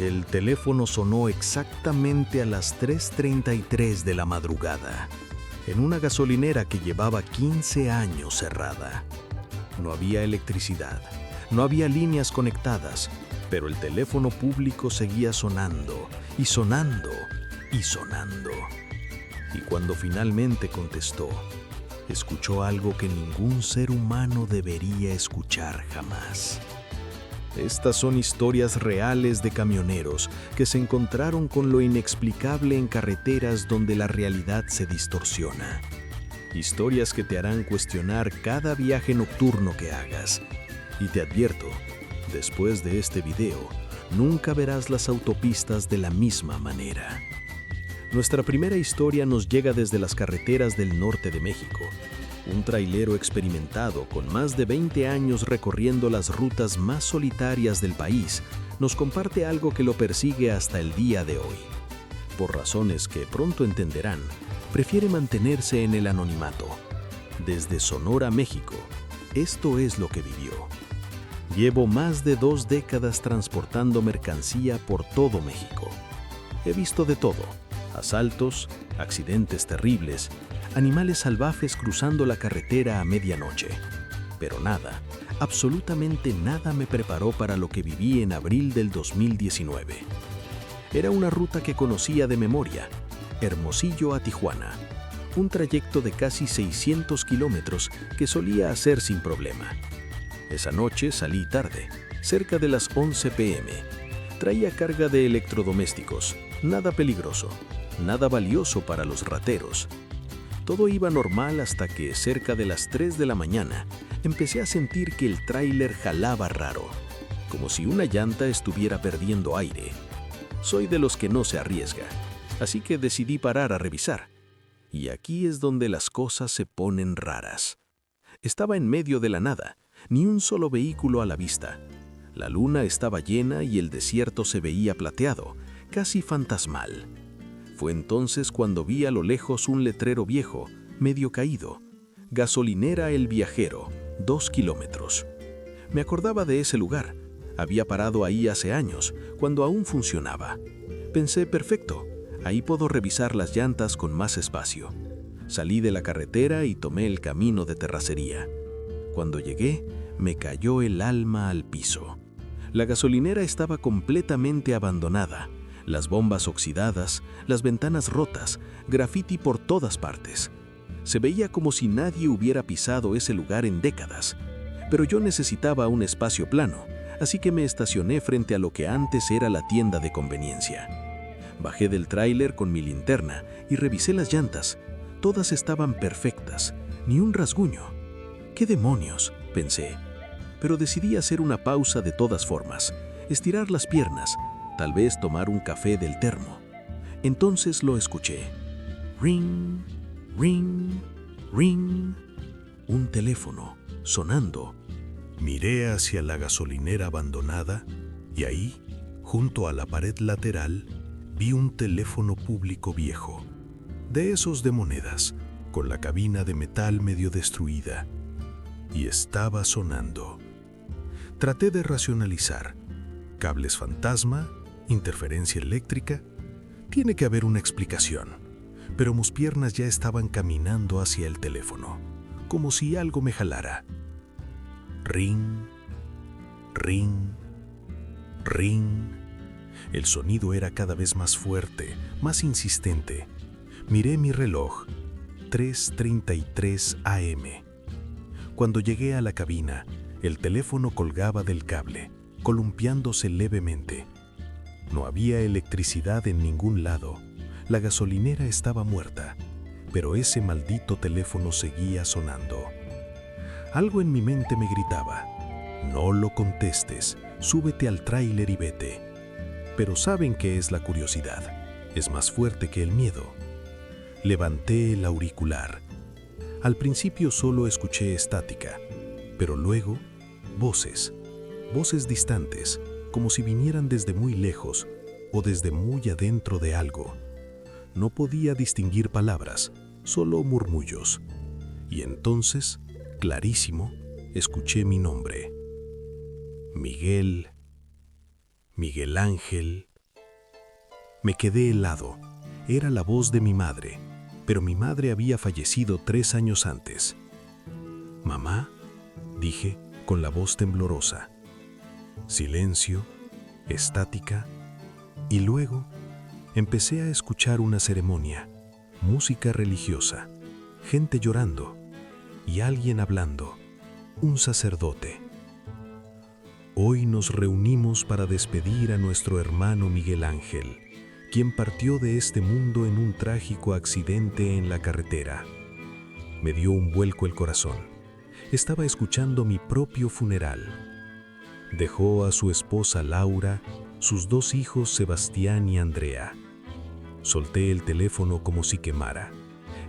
El teléfono sonó exactamente a las 3:33 de la madrugada, en una gasolinera que llevaba 15 años cerrada. No había electricidad, no había líneas conectadas, pero el teléfono público seguía sonando y sonando y sonando. Y cuando finalmente contestó, escuchó algo que ningún ser humano debería escuchar jamás. Estas son historias reales de camioneros que se encontraron con lo inexplicable en carreteras donde la realidad se distorsiona. Historias que te harán cuestionar cada viaje nocturno que hagas. Y te advierto, después de este video, nunca verás las autopistas de la misma manera. Nuestra primera historia nos llega desde las carreteras del norte de México. Un trailero experimentado con más de 20 años recorriendo las rutas más solitarias del país nos comparte algo que lo persigue hasta el día de hoy. Por razones que pronto entenderán, prefiere mantenerse en el anonimato. Desde Sonora, México, esto es lo que vivió. Llevo más de 2 décadas transportando mercancía por todo México. He visto de todo: asaltos, accidentes terribles, animales salvajes cruzando la carretera a medianoche. Pero nada, absolutamente nada me preparó para lo que viví en abril del 2019. Era una ruta que conocía de memoria: Hermosillo a Tijuana, un trayecto de casi 600 kilómetros que solía hacer sin problema. Esa noche salí tarde, cerca de las 11 p.m. Traía carga de electrodomésticos, nada peligroso, nada valioso para los rateros. Todo iba normal hasta que, cerca de las 3 de la mañana, empecé a sentir que el tráiler jalaba raro, como si una llanta estuviera perdiendo aire. Soy de los que no se arriesga, así que decidí parar a revisar. Y aquí es donde las cosas se ponen raras. Estaba en medio de la nada, ni un solo vehículo a la vista. La luna estaba llena y el desierto se veía plateado, casi fantasmal. Fue entonces cuando vi a lo lejos un letrero viejo, medio caído: Gasolinera El Viajero, 2 kilómetros. Me acordaba de ese lugar. Había parado ahí hace años, cuando aún funcionaba. Pensé, perfecto, ahí puedo revisar las llantas con más espacio. Salí de la carretera y tomé el camino de terracería. Cuando llegué, me cayó el alma al piso. La gasolinera estaba completamente abandonada. Las bombas oxidadas, las ventanas rotas, grafiti por todas partes. Se veía como si nadie hubiera pisado ese lugar en décadas. Pero yo necesitaba un espacio plano, así que me estacioné frente a lo que antes era la tienda de conveniencia. Bajé del tráiler con mi linterna y revisé las llantas. Todas estaban perfectas, ni un rasguño. ¿Qué demonios?, pensé. Pero decidí hacer una pausa de todas formas, estirar las piernas, tal vez tomar un café del termo. Entonces lo escuché. Ring, ring, ring. Un teléfono, sonando. Miré hacia la gasolinera abandonada y ahí, junto a la pared lateral, vi un teléfono público viejo, de esos de monedas, con la cabina de metal medio destruida. Y estaba sonando. Traté de racionalizar. ¿Cables fantasma? ¿Interferencia eléctrica? Tiene que haber una explicación. Pero mis piernas ya estaban caminando hacia el teléfono, como si algo me jalara. Ring, ring, ring. El sonido era cada vez más fuerte, más insistente. Miré mi reloj. 3:33 a.m. Cuando llegué a la cabina, el teléfono colgaba del cable, columpiándose levemente. No había electricidad en ningún lado. La gasolinera estaba muerta, pero ese maldito teléfono seguía sonando. Algo en mi mente me gritaba: no lo contestes, súbete al tráiler y vete. Pero ¿saben qué es la curiosidad? Es más fuerte que el miedo. Levanté el auricular. Al principio solo escuché estática, pero luego voces distantes, como si vinieran desde muy lejos o desde muy adentro de algo. No podía distinguir palabras, solo murmullos. Y entonces, clarísimo, escuché mi nombre. Miguel, Miguel Ángel, Me quedé helado. Era la voz de mi madre, pero mi madre había fallecido 3 años antes. «Mamá», dije con la voz temblorosa. Silencio, estática, y luego empecé a escuchar una ceremonia, música religiosa, gente llorando y alguien hablando, un sacerdote. Hoy nos reunimos para despedir a nuestro hermano Miguel Ángel, quien partió de este mundo en un trágico accidente en la carretera. Me dio un vuelco el corazón. Estaba escuchando mi propio funeral. Dejó a su esposa Laura, sus 2 hijos Sebastián y Andrea. Solté el teléfono como si quemara.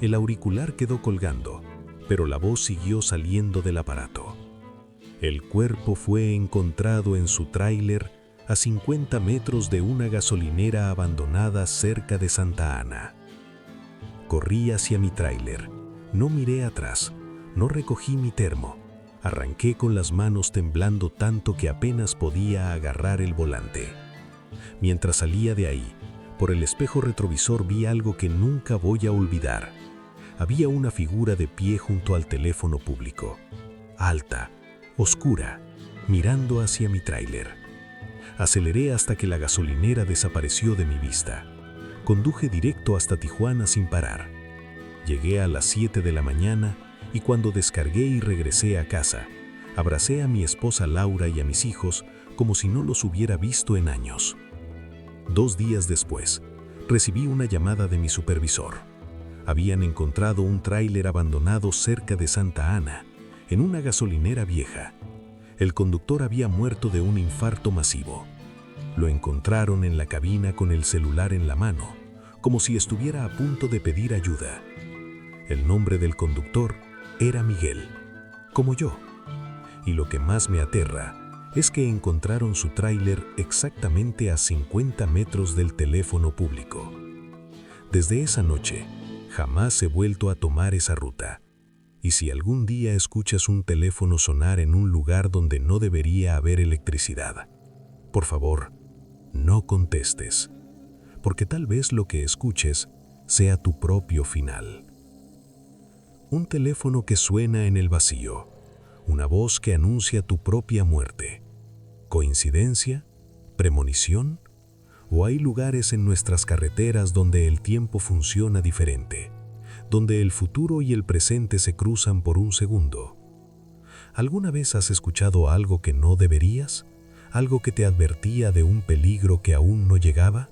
El auricular quedó colgando, pero la voz siguió saliendo del aparato. El cuerpo fue encontrado en su tráiler a 50 metros de una gasolinera abandonada cerca de Santa Ana. Corrí hacia mi tráiler, no miré atrás, no recogí mi termo. Arranqué con las manos temblando tanto que apenas podía agarrar el volante. Mientras salía de ahí, por el espejo retrovisor vi algo que nunca voy a olvidar. Había una figura de pie junto al teléfono público, alta, oscura, mirando hacia mi tráiler. Aceleré hasta que la gasolinera desapareció de mi vista. Conduje directo hasta Tijuana sin parar. Llegué a las 7 de la mañana y cuando descargué y regresé a casa, abracé a mi esposa Laura y a mis hijos como si no los hubiera visto en años. 2 días después, recibí una llamada de mi supervisor. Habían encontrado un tráiler abandonado cerca de Santa Ana, en una gasolinera vieja. El conductor había muerto de un infarto masivo. Lo encontraron en la cabina con el celular en la mano, como si estuviera a punto de pedir ayuda. El nombre del conductor era Miguel, como yo. Y lo que más me aterra es que encontraron su tráiler exactamente a 50 metros del teléfono público. Desde esa noche, jamás he vuelto a tomar esa ruta. Y si algún día escuchas un teléfono sonar en un lugar donde no debería haber electricidad, por favor, no contestes, porque tal vez lo que escuches sea tu propio final. Un teléfono que suena en el vacío, una voz que anuncia tu propia muerte. ¿Coincidencia? ¿Premonición? ¿O hay lugares en nuestras carreteras donde el tiempo funciona diferente? Donde el futuro y el presente se cruzan por un segundo. ¿Alguna vez has escuchado algo que no deberías? ¿Algo que te advertía de un peligro que aún no llegaba?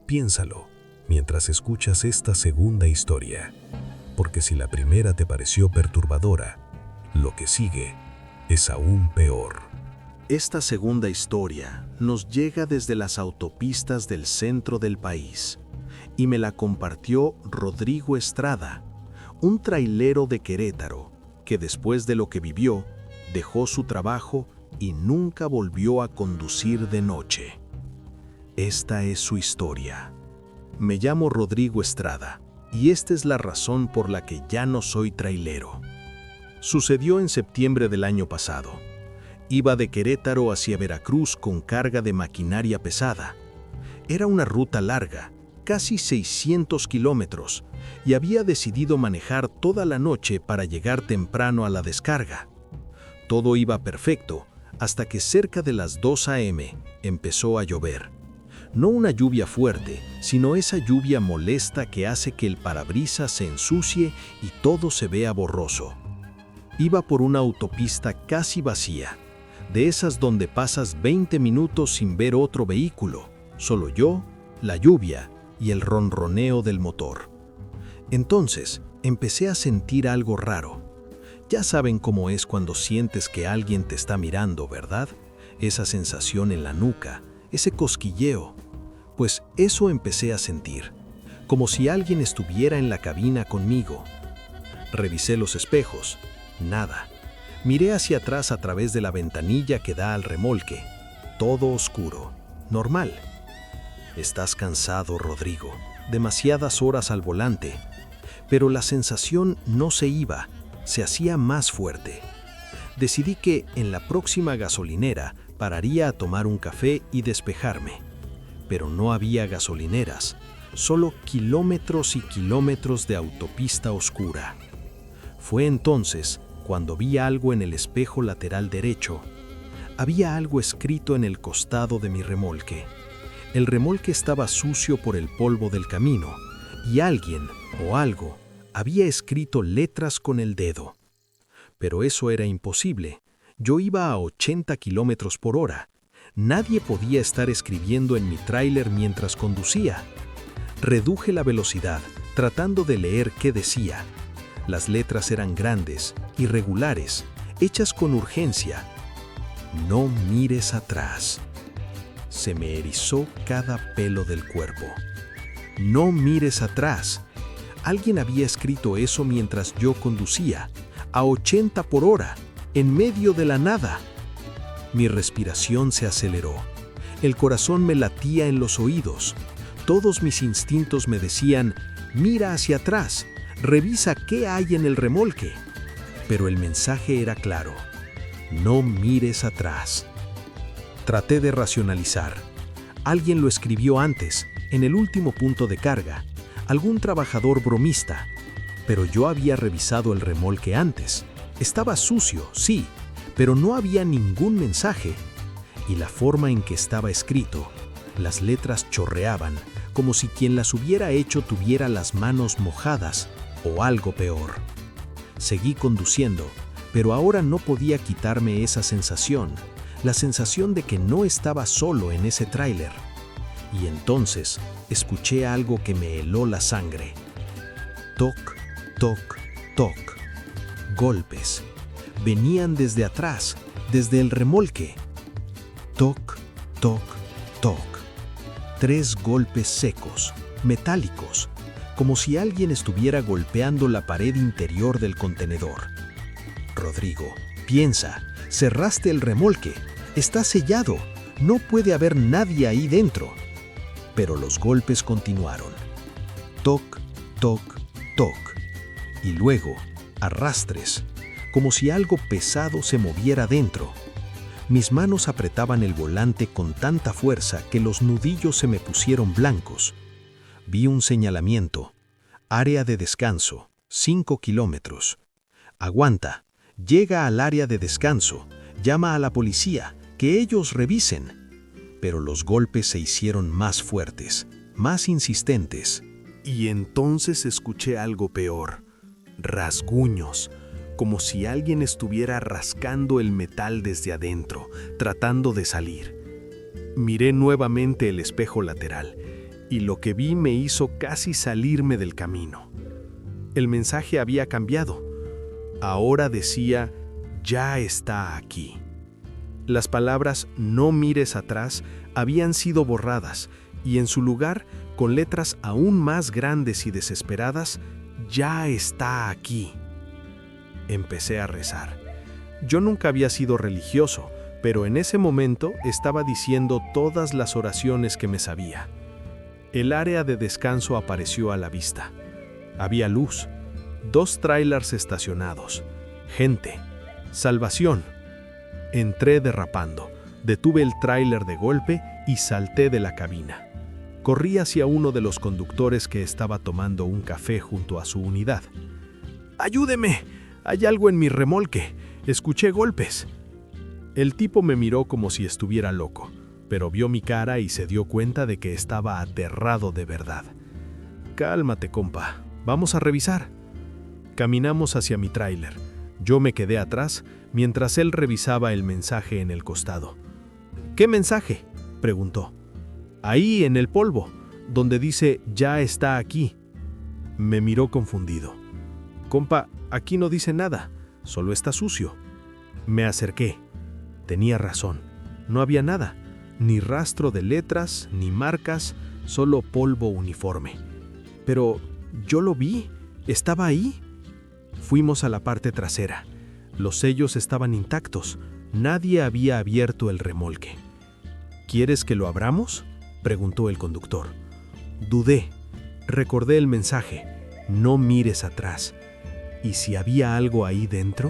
Piénsalo mientras escuchas esta segunda historia, porque si la primera te pareció perturbadora, lo que sigue es aún peor. Esta segunda historia nos llega desde las autopistas del centro del país. Y me la compartió Rodrigo Estrada, un trailero de Querétaro, que después de lo que vivió, dejó su trabajo y nunca volvió a conducir de noche. Esta es su historia. Me llamo Rodrigo Estrada, y esta es la razón por la que ya no soy trailero. Sucedió en septiembre del año pasado. Iba de Querétaro hacia Veracruz con carga de maquinaria pesada. Era una ruta larga, casi 600 kilómetros, y había decidido manejar toda la noche para llegar temprano a la descarga. Todo iba perfecto, hasta que cerca de las 2 a.m. empezó a llover. No una lluvia fuerte, sino esa lluvia molesta que hace que el parabrisas se ensucie y todo se vea borroso. Iba por una autopista casi vacía, de esas donde pasas 20 minutos sin ver otro vehículo, solo yo, la lluvia y el ronroneo del motor. Entonces, empecé a sentir algo raro. Ya saben cómo es cuando sientes que alguien te está mirando, ¿verdad? Esa sensación en la nuca, ese cosquilleo. Pues eso empecé a sentir, como si alguien estuviera en la cabina conmigo. Revisé los espejos, nada. Miré hacia atrás a través de la ventanilla que da al remolque. Todo oscuro, normal. Estás cansado, Rodrigo, demasiadas horas al volante. Pero la sensación no se iba, se hacía más fuerte. Decidí que en la próxima gasolinera pararía a tomar un café y despejarme. pero no había gasolineras, solo kilómetros y kilómetros de autopista oscura. Fue entonces cuando vi algo en el espejo lateral derecho. Había algo escrito en el costado de mi remolque. El remolque estaba sucio por el polvo del camino, y alguien o algo había escrito letras con el dedo. Pero eso era imposible. Yo iba a 80 kilómetros por hora. Nadie podía estar escribiendo en mi tráiler mientras conducía. Reduje la velocidad, tratando de leer qué decía. Las letras eran grandes, irregulares, hechas con urgencia. No mires atrás. Se me erizó cada pelo del cuerpo. No mires atrás. Alguien había escrito eso mientras yo conducía, a 80 por hora, en medio de la nada. Mi respiración se aceleró. El corazón me latía en los oídos. Todos mis instintos me decían, mira hacia atrás, revisa qué hay en el remolque. Pero el mensaje era claro, no mires atrás. Traté de racionalizar. Alguien lo escribió antes, en el último punto de carga, algún trabajador bromista. Pero yo había revisado el remolque antes. Estaba sucio, sí, pero no había ningún mensaje. Y la forma en que estaba escrito, las letras chorreaban, como si quien las hubiera hecho tuviera las manos mojadas, o algo peor. Seguí conduciendo, pero ahora no podía quitarme esa sensación, la sensación de que no estaba solo en ese tráiler. Y entonces escuché algo que me heló la sangre. Toc, toc, toc. Golpes. Venían desde atrás, desde el remolque. Toc, toc, toc. 3 golpes secos, metálicos, como si alguien estuviera golpeando la pared interior del contenedor. Rodrigo, piensa, cerraste el remolque, está sellado, no puede haber nadie ahí dentro. Pero los golpes continuaron. Toc, toc, toc. Y luego, arrastres, como si algo pesado se moviera dentro. Mis manos apretaban el volante con tanta fuerza que los nudillos se me pusieron blancos. Vi un señalamiento. Área de descanso, 5 kilómetros. Aguanta, llega al área de descanso, llama a la policía, que ellos revisen. Pero los golpes se hicieron más fuertes, más insistentes. Y entonces escuché algo peor. Rasguños, como si alguien estuviera rascando el metal desde adentro, tratando de salir. Miré nuevamente el espejo lateral, y lo que vi me hizo casi salirme del camino. El mensaje había cambiado. Ahora decía, ya está aquí. Las palabras "no mires atrás" habían sido borradas, y en su lugar, con letras aún más grandes y desesperadas, ya está aquí. Empecé a rezar. Yo nunca había sido religioso, pero en ese momento estaba diciendo todas las oraciones que me sabía. El área de descanso apareció a la vista. Había luz, 2 tráilers estacionados, gente, salvación. Entré derrapando, detuve el tráiler de golpe y salté de la cabina. Corrí hacia uno de los conductores que estaba tomando un café junto a su unidad. ¡Ayúdeme! Hay algo en mi remolque. Escuché golpes. El tipo me miró como si estuviera loco, pero vio mi cara y se dio cuenta de que estaba aterrado de verdad. Cálmate, compa. Vamos a revisar. Caminamos hacia mi tráiler. Yo me quedé atrás mientras él revisaba el mensaje en el costado. ¿Qué mensaje?, preguntó. Ahí en el polvo, donde dice "ya está aquí". Me miró confundido. Compa, aquí no dice nada, solo está sucio. Me acerqué. Tenía razón. No había nada, ni rastro de letras, ni marcas, solo polvo uniforme. Pero yo lo vi, estaba ahí. Fuimos a la parte trasera. Los sellos estaban intactos. Nadie había abierto el remolque. ¿Quieres que lo abramos?, preguntó el conductor. Dudé. Recordé el mensaje. No mires atrás. ¿Y si había algo ahí dentro?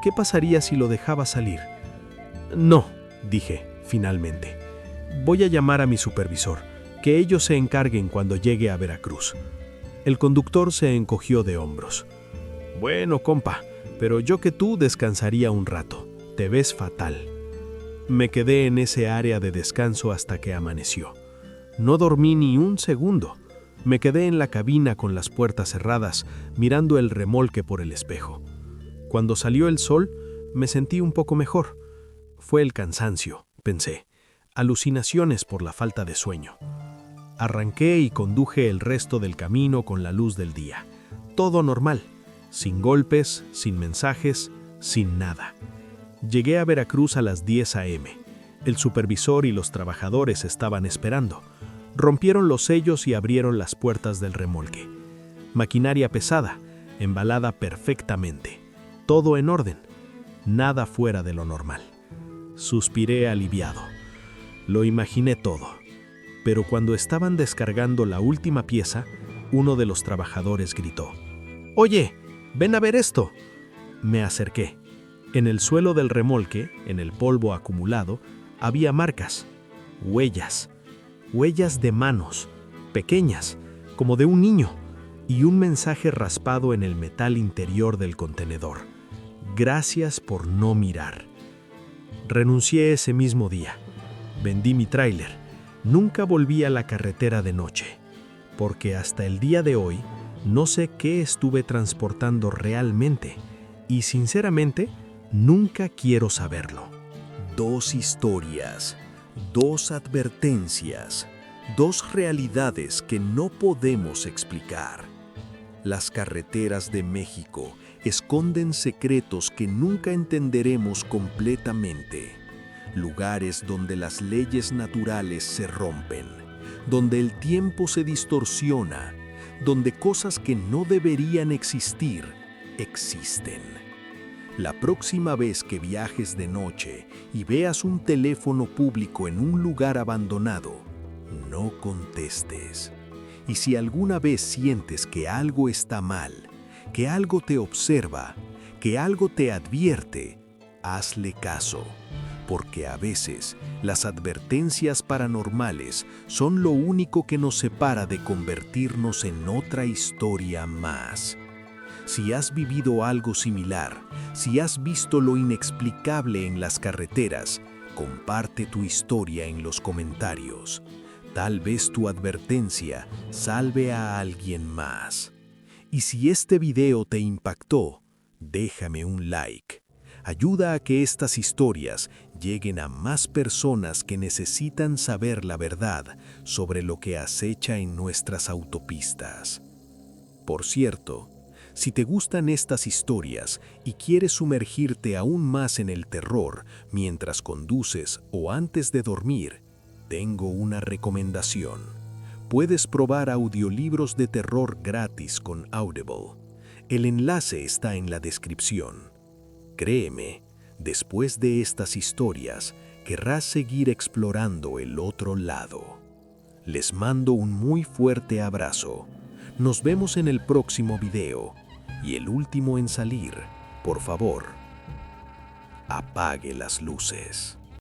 ¿Qué pasaría si lo dejaba salir? No, dije, finalmente. Voy a llamar a mi supervisor, que ellos se encarguen cuando llegue a Veracruz. El conductor se encogió de hombros. Bueno, compa, pero yo que tú descansaría un rato. Te ves fatal. Me quedé en ese área de descanso hasta que amaneció. No dormí ni un segundo. Me quedé en la cabina con las puertas cerradas, mirando el remolque por el espejo. Cuando salió el sol, me sentí un poco mejor. Fue el cansancio, pensé. Alucinaciones por la falta de sueño. Arranqué y conduje el resto del camino con la luz del día. Todo normal, sin golpes, sin mensajes, sin nada. Llegué a Veracruz a las 10 a.m. El supervisor y los trabajadores estaban esperando. Rompieron los sellos y abrieron las puertas del remolque. Maquinaria pesada, embalada perfectamente. Todo en orden. Nada fuera de lo normal. Suspiré aliviado. Lo imaginé todo. Pero cuando estaban descargando la última pieza, uno de los trabajadores gritó: «Oye, ven a ver esto». Me acerqué. En el suelo del remolque, en el polvo acumulado, había marcas, huellas de manos, pequeñas, como de un niño, y un mensaje raspado en el metal interior del contenedor: «Gracias por no mirar». Renuncié ese mismo día. Vendí mi tráiler. Nunca volví a la carretera de noche, porque hasta el día de hoy no sé qué estuve transportando realmente, y sinceramente nunca quiero saberlo. Dos historias, dos advertencias, dos realidades que no podemos explicar. Las carreteras de México esconden secretos que nunca entenderemos completamente. Lugares donde las leyes naturales se rompen, donde el tiempo se distorsiona, donde cosas que no deberían existir, existen. La próxima vez que viajes de noche y veas un teléfono público en un lugar abandonado, no contestes. Y si alguna vez sientes que algo está mal, que algo te observa, que algo te advierte, hazle caso. Porque a veces las advertencias paranormales son lo único que nos separa de convertirnos en otra historia más. Si has vivido algo similar, si has visto lo inexplicable en las carreteras, comparte tu historia en los comentarios. Tal vez tu advertencia salve a alguien más. Y si este video te impactó, déjame un like. Ayuda a que estas historias lleguen a más personas que necesitan saber la verdad sobre lo que acecha en nuestras autopistas. Por cierto, si te gustan estas historias y quieres sumergirte aún más en el terror mientras conduces o antes de dormir, tengo una recomendación. Puedes probar audiolibros de terror gratis con Audible. El enlace está en la descripción. Créeme, después de estas historias, querrás seguir explorando el otro lado. Les mando un muy fuerte abrazo. Nos vemos en el próximo video. Y el último en salir, por favor, apague las luces.